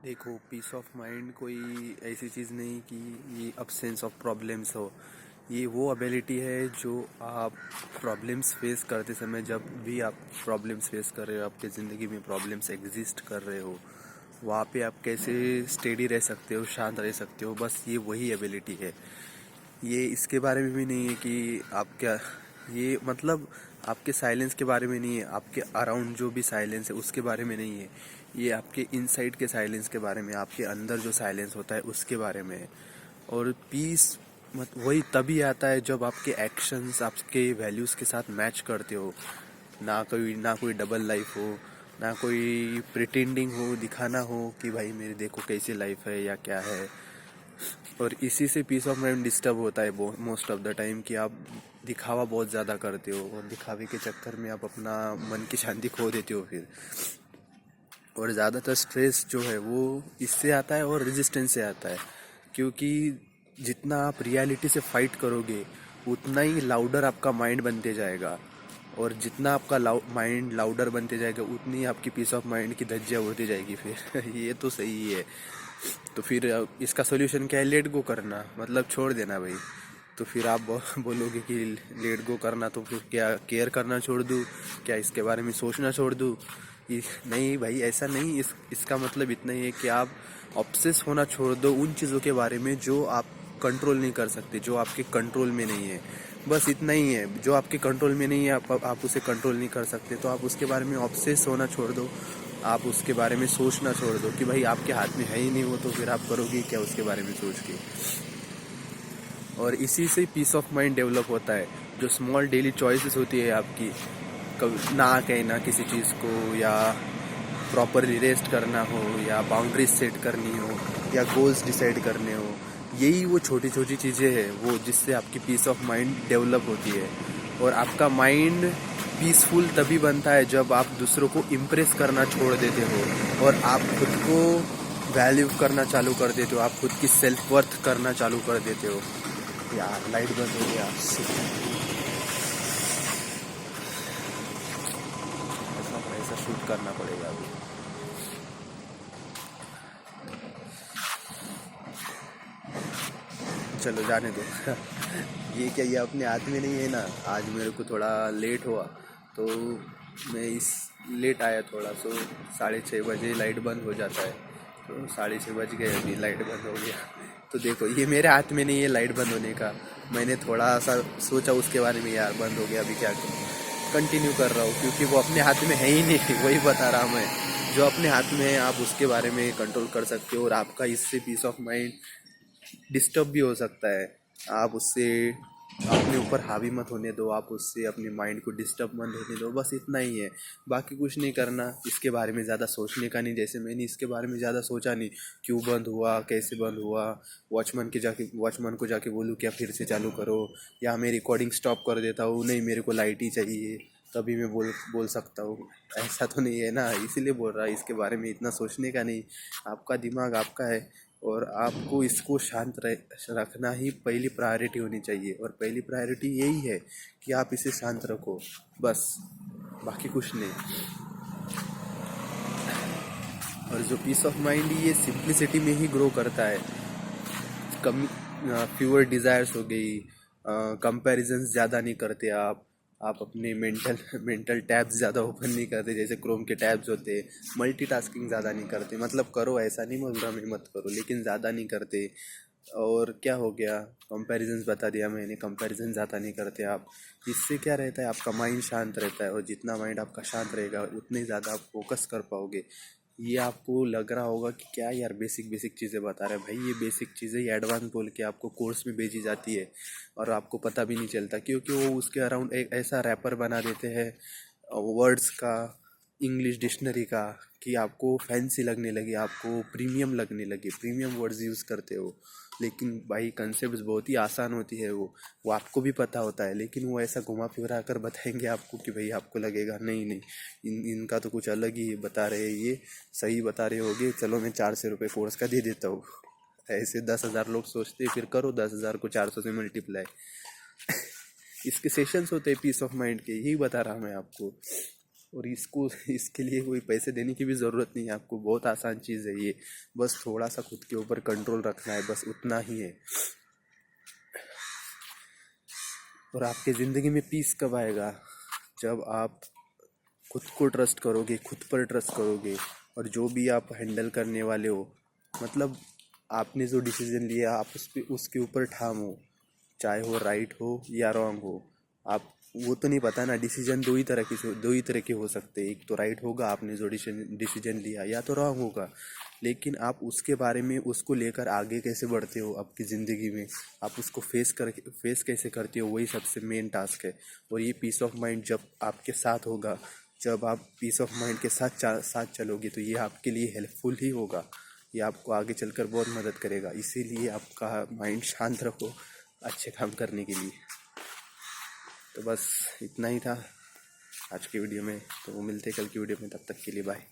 देखो, piece of mind कोई ऐसी चीज़ नहीं कि ये अब्सेंस ऑफ प्रॉब्लम्स हो। ये वो एबिलिटी है जो आप प्रॉब्लम्स फेस करते समय, जब भी आप प्रॉब्लम्स फेस कर रहे हो, आपके ज़िंदगी में प्रॉब्लम्स एग्जिस्ट कर रहे हो, वहाँ पे आप कैसे स्टेडी रह सकते हो, शांत रह सकते हो, बस ये वही एबिलिटी है। ये इसके बारे में भी नहीं है कि आप क्या, ये मतलब आपके साइलेंस के बारे में नहीं है, आपके अराउंड जो भी साइलेंस है उसके बारे में नहीं है। ये आपके इनसाइड के साइलेंस के बारे में, आपके अंदर जो साइलेंस होता है उसके बारे में है। और पीस मत वही तभी आता है जब आपके एक्शंस आपके वैल्यूज़ के साथ मैच करते हो। ना कोई डबल लाइफ हो, ना कोई प्रिटेंडिंग हो, दिखाना हो कि भाई मेरे देखो कैसी लाइफ है या क्या है। और इसी से पीस ऑफ माइंड डिस्टर्ब होता है मोस्ट ऑफ द टाइम, कि आप दिखावा बहुत ज़्यादा करते हो और दिखावे के चक्कर में आप अपना मन की शांति खो देते हो फिर। और ज़्यादातर स्ट्रेस जो है वो इससे आता है और रेजिस्टेंस से आता है, क्योंकि जितना आप रियलिटी से फाइट करोगे उतना ही लाउडर आपका माइंड बनते जाएगा। और जितना आपका माइंड लाउडर बनते जाएगा उतनी आपकी पीस ऑफ माइंड की धज्जियाँ उड़ती जाएगी फिर ये तो सही है। तो फिर इसका सोल्यूशन क्या है? लेट गो करना, मतलब छोड़ देना भाई। तो फिर आप बोलोगे कि लेट गो करना, तो फिर क्या केयर करना छोड़ दूँ? क्या इसके बारे में सोचना छोड़ दूँ? नहीं भाई, ऐसा नहीं। इसका मतलब इतना ही है कि आप ऑब्सेस होना छोड़ दो उन चीज़ों के बारे में जो आप कंट्रोल नहीं कर सकते, जो आपके कंट्रोल में नहीं है। बस इतना ही है, जो आपके कंट्रोल में नहीं है, आप उसे कंट्रोल नहीं कर सकते, तो आप उसके बारे में ऑब्सेस होना छोड़ दो। आप उसके बारे में सोचना छोड़ दो कि भाई आपके हाथ में है ही नहीं वो, तो फिर आप करोगे क्या उसके बारे में सोच के? और इसी से पीस ऑफ माइंड डेवलप होता है। जो स्मॉल डेली चॉइसेस होती है आपकी, कभी ना कहना किसी चीज़ को, या प्रॉपरली रेस्ट करना हो, या बाउंड्रीज सेट करनी हो, या गोल्स डिसाइड करने हो, यही वो छोटी छोटी चीज़ें हैं वो जिससे आपकी पीस ऑफ माइंड डेवलप होती है। और आपका माइंड पीसफुल तभी बनता है जब आप दूसरों को इम्प्रेस करना छोड़ देते हो और आप खुद को वैल्यू करना चालू कर देते हो, आप खुद की सेल्फ वर्थ करना चालू कर देते हो। यार लाइट बंद हो गया, ऐसा शूट करना पड़ेगा अभी। चलो जाने दो ये क्या, ये अपने हाथ में नहीं है ना। आज मेरे को थोड़ा लेट हुआ, तो मैं इस लेट आया थोड़ा, सो 6:30 बजे लाइट बंद हो जाता है। तो 6:30 बज गए, अभी लाइट बंद हो गया। तो देखो, ये मेरे हाथ में नहीं है लाइट बंद होने का। मैंने थोड़ा सा सोचा उसके बारे में, यार बंद हो गया, अभी क्या करूँ। कंटिन्यू कर रहा हूँ क्योंकि वो अपने हाथ में है ही नहीं वही बता रहा मैं। जो अपने हाथ में है आप उसके बारे में कंट्रोल कर सकते हो, और आपका इससे पीस ऑफ माइंड डिस्टर्ब भी हो सकता है। आप उससे अपने ऊपर हावी मत होने दो, आप उससे अपने माइंड को डिस्टर्ब मत होने दो, बस इतना ही है। बाकी कुछ नहीं करना, इसके बारे में ज़्यादा सोचने का नहीं। जैसे मैंने इसके बारे में ज़्यादा सोचा नहीं, क्यों बंद हुआ, कैसे बंद हुआ। वॉचमैन को जाके बोलूँ क्या फिर से चालू करो, या मैं रिकॉर्डिंग स्टॉप कर देता हूँ, नहीं मेरे को लाइट ही चाहिए तभी मैं बोल बोल सकता हूँ। ऐसा तो नहीं है ना, इसीलिए बोल रहा है, इसके बारे में इतना सोचने का नहीं। आपका दिमाग आपका है, और आपको इसको शांत रखना ही पहली प्रायोरिटी होनी चाहिए। और पहली प्रायोरिटी यही है कि आप इसे शांत रखो, बस, बाकी कुछ नहीं। और जो पीस ऑफ माइंड ये सिंप्लिसिटी में ही ग्रो करता है। कम फ्यूअर डिज़ायर्स हो गई, कंपैरिजंस ज़्यादा नहीं करते आप अपने मेंटल टैब्स ज़्यादा ओपन नहीं करते, जैसे क्रोम के टैब्स होते। मल्टीटास्किंग ज़्यादा नहीं करते, मतलब करो, ऐसा नहीं बोल रहा मैं मत करो, लेकिन ज़्यादा नहीं करते। और क्या हो गया, कंपैरिजंस बता दिया मैंने, कंपैरिजन ज़्यादा नहीं करते आप। इससे क्या रहता है, आपका माइंड शांत रहता है, और जितना माइंड आपका शांत रहेगा उतने ज़्यादा आप फोकस कर पाओगे। ये आपको लग रहा होगा कि क्या यार बेसिक बेसिक चीज़ें बता रहे हैं भाई, ये बेसिक चीज़ें ही एडवांस बोल के आपको कोर्स में भेजी जाती है, और आपको पता भी नहीं चलता, क्योंकि वो उसके अराउंड एक ऐसा रैपर बना देते हैं वर्ड्स का, इंग्लिश डिक्शनरी का, कि आपको फैंसी लगने लगे, आपको प्रीमियम लगने लगे, प्रीमियम वर्ड्स यूज़ करते हो। लेकिन भाई कंसेप्ट बहुत ही आसान होती है, वो आपको भी पता होता है, लेकिन वो ऐसा घुमा फिरा कर बताएंगे आपको कि भाई आपको लगेगा नहीं नहीं, इनका तो कुछ अलग ही बता रहे हैं, ये सही बता रहे होगे, चलो मैं 400 रुपये कोर्स का दे देता हूँ। ऐसे 10,000 लोग सोचते हैं, फिर करो 10,000 को 400 से मल्टीप्लाई इसके सेशंस होते हैं पीस ऑफ माइंड के, यही बता रहा मैं आपको। और इसको इसके लिए कोई पैसे देने की भी ज़रूरत नहीं है आपको, बहुत आसान चीज़ है ये। बस थोड़ा सा खुद के ऊपर कंट्रोल रखना है, बस उतना ही है। और आपके ज़िंदगी में पीस कब आएगा? जब आप खुद को ट्रस्ट करोगे, खुद पर ट्रस्ट करोगे, और जो भी आप हैंडल करने वाले हो, मतलब आपने जो डिसीजन लिया आप उस पे उसके ऊपर ठाम हो, चाहे वो राइट हो या रॉन्ग हो। आप, वो तो नहीं पता ना, डिसीजन दो ही तरह के हो सकते हैं। एक तो राइट होगा आपने जो डिसीजन लिया, या तो रॉन्ग होगा। लेकिन आप उसके बारे में, उसको लेकर आगे कैसे बढ़ते हो आपकी ज़िंदगी में, आप उसको फेस कैसे करते हो, वही सबसे मेन टास्क है। और ये पीस ऑफ माइंड जब आपके साथ होगा, जब आप पीस ऑफ माइंड के साथ चलोगे, तो ये आपके लिए हेल्पफुल ही होगा। ये आपको आगे चलकर बहुत मदद करेगा। इसीलिए आपका माइंड शांत रखो अच्छे काम करने के लिए। तो बस इतना ही था आज की वीडियो में। तो वो मिलते हैं कल की वीडियो में, तब तक के लिए बाय।